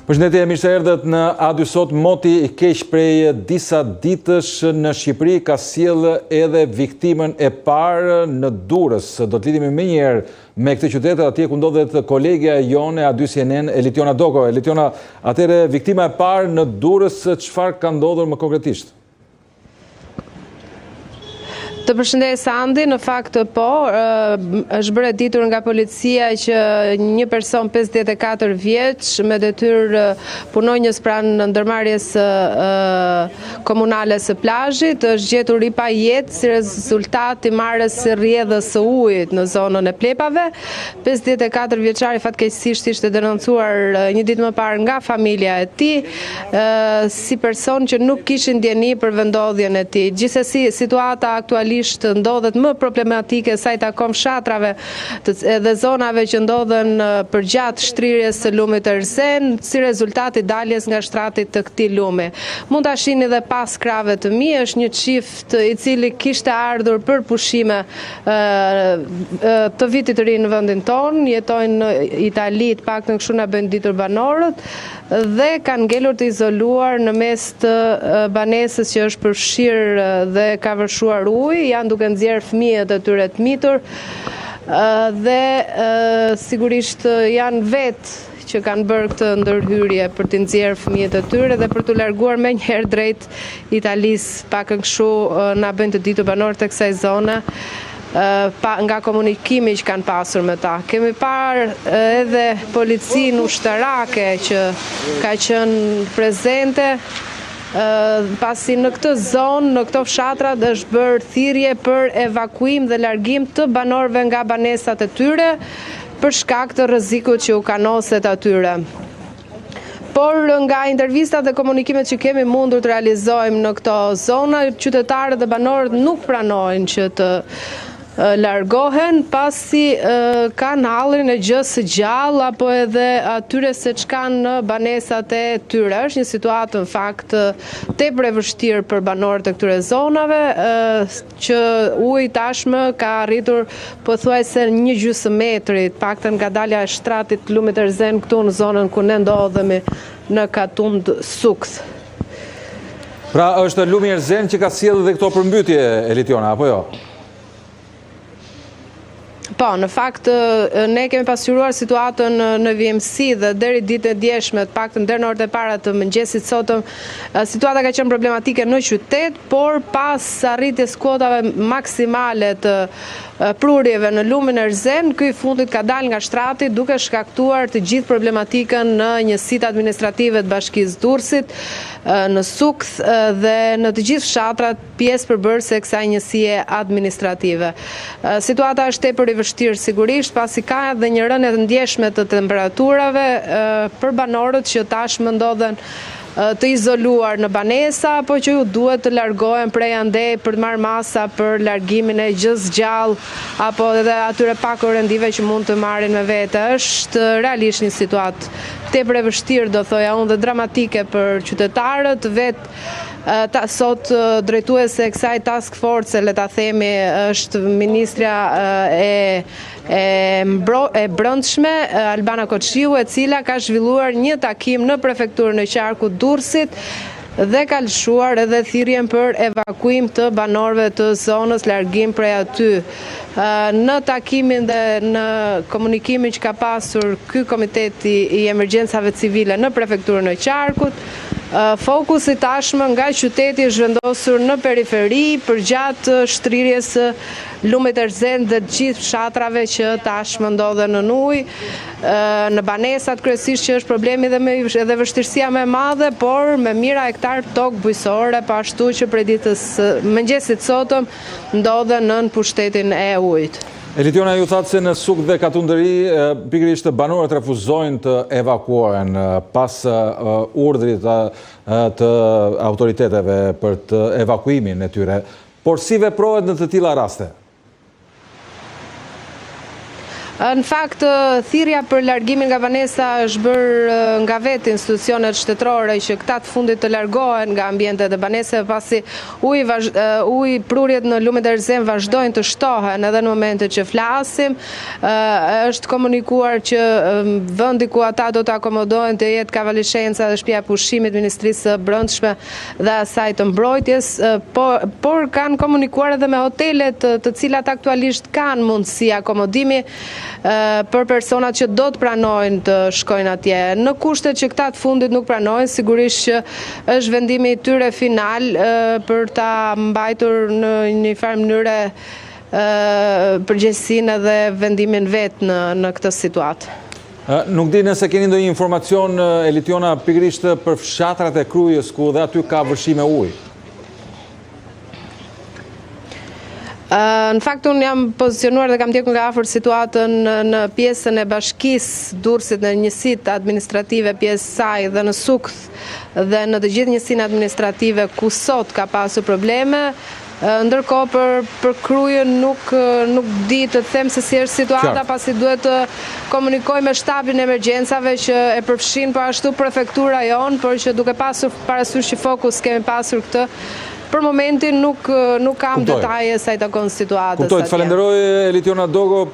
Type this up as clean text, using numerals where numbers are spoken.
Përshëndetje, mirë se erdhët në A2 sot. Moti i keq prej disa ditësh në Shqipëri ka sjellë edhe viktimën e parë në Durrës. Do të lidhemi menjëherë me këtë qytet, atje ku ndodhet kolegja jone A2 CNN, Elitiona Doko. Elitiona, atëre viktima e parë në Durrës, çfarë ka ndodhur më konkretisht? Të përshëndes Sandi, në fakt po, është bërë ditur nga policia që një person 54 vjeç me detyrë punonjës pranë ndërmarrjes komunale së plazhit është gjetur i pa jetë si rezultat i marrjes së rrjedhës së ujit në zonën e Plepave. 54 vjeçari fatkeqësisht ishte denoncuar një ditë më parë nga familja e tij si person që nuk kishin ndjeni për vendodhjen e tij. Gjithsesi, situata aktualisht ndodhet më problematike sa i takon fshatrave dhe zonave që ndodhen përgjatë shtrirjes së lumit Erzen, si rezultat i daljes nga shtrati të këtij lumi. Mund ta shihni edhe pas krave të mi, është një çift i cili kishte ardhur për pushime të vitit të ri në vendin tonë, jetojnë në Itali, të paktën kështu na bëjnë ditur banorët, dhe kanë ngelur të izoluar në mes të banesës që është përfshirë dhe ka vërshuar ujë, janë duke nxjerrë fëmijët e tyre të mitur dhe sigurisht janë vetë që kanë bërë këtë ndërhyrje për të nxjerrë fëmijët e tyre dhe për të larguar menjëherë drejt Italisë. Pakën kështu na bëjnë të ditur banorët e kësaj zone nga komunikimi që kanë pasur me ta. Kemi parë edhe policinë ushtarake që ka qenë prezente, pasi në këtë zonë, në këto fshatra është bërë thirrje për evakuim dhe largim të banorëve nga banesat e tyre për shkak të rrezikut që u kanoset atyre. Por nga intervistat dhe komunikimet që kemi mundur të realizojmë në këto zona, qytetarët dhe banorët nuk pranojnë që të largohen pasi kanë hallin e gjës së gjallë apo edhe atyre se ç'kan në banesat e tyre. Është një situatë në fakt tepër e vështirë për banorët e këtyre zonave, që uji tashmë ka arritur pothuajse 1/2 metri, paktën nga dalja e shtratit të lumit Erzen këtu në zonën ku ne ndodhemi në Katund Sukth. Pra është lumi Erzen që ka sjellë dhe këto përmbytje, Elitiona, apo jo? Po, në fakt ne kemi pasqyruar situatën në VMC dhe deri ditën e djeshme, të paktën deri në orët e para të mëngjesit sotëm, situata ka qenë problematike në qytet, por pas arritjes kuotave maksimale të prurjeve në lumin Erzen, ky i fundit ka dalë nga shtrati duke shkaktuar të gjithë problematikën në njësitë administrative të Bashkisë Durrësit, në Sukth dhe në të gjithë fshatrat pjesë përbërëse e kësaj njësie administrative. Situata është tepër i vështirë sigurisht, pasi ka edhe një rënje të ndjeshme të temperaturave për banorët që tashmë ndodhen të izoluar në banesa, apo që ju duhet të largohen prej andej për të marrë masa për largimin e gjës gjallë, apo edhe atyre pak rendive që mund të marrin me vete. Është realisht një situatë tepër e vështirë, do thoja unë, dhe dramatike për qytetarët vetë. Sot drejtuese e kësaj task force, le ta themi, është ministra e brendshme Albana Koçiu, e cila ka zhvilluar një takim në prefekturën e qarkut Durrësit dhe ka lëshuar edhe thirrjen për evakuim të banorëve të zonës, largim prej aty. Në takimin dhe në komunikimin që ka pasur ky komiteti i emergjencave civile në prefekturën e qarkut, fokusi tashmë nga qyteti është vendosur në periferi përgjatë shtrirjes së lumit Erzen dhe gjithë fshatrave që tashmë ndodhen në ujë, në banesat kryesisht që është problemi edhe vështirësia më e madhe, por me mijëra hektar tokë bujqësore, ashtu që prej ditës mëngjesit sotëm ndodhen në pushtetin e ujit. Elitiona, ju thatë se në Sukth dhe Katundëri pikërisht banorët refuzojnë të evakuohen pas urdhrit të autoriteteve për të evakuimin e tyre. Por si veprohet në të tilla raste? Në fakt, thirrja për largimin nga banesa është bërë nga vetë institucionet shtetërore që këta të fundit të largohen nga ambientet e baneseve, pasi prurjet në lumet e Erzem vazhdojnë të shtohen edhe në momentet që flasim. Është komunikuar që vendi ku ata do të akomodohen të jetë Kavalishenca dhe shtëpia e pushimit Ministrisë së Brendshme dhe asaj të mbrojtjes, por kanë komunikuar edhe me hotelet të cilat aktualisht kanë mundësi akomodimi për personat që do të pranojnë të shkojnë atje. Në kushtet që këta të fundit nuk pranojnë, sigurisht që është vendimi i tyre final për ta mbajtur në një farë mënyre përgjegjësinë edhe vendimin vet në këtë situatë. Nuk di nëse keni ndonjë informacion, Elitiona, pikërisht për fshatrat e Krujës, ku dhe aty ka vëshime ujë. Në fakt, unë jam pozicionuar dhe kam ndjekur nga afër situatën në pjesën e bashkisë Durrësit, në njësitë administrative pjesë saj dhe në Sukth dhe në të gjithë njësinë administrative ku sot ka pasur probleme. Ndërkohë për Krujën nuk di të them se si është situata, pasi duhet të komunikoj me shtabin e emergjencave që e përfshin po ashtu prefektura jonë, por që duke pasur parasysh që fokus kemi pasur këtë, për momentin nuk kam detaje sa i takon situatës. Kuptoj, të falenderoj Elitiona Dogo.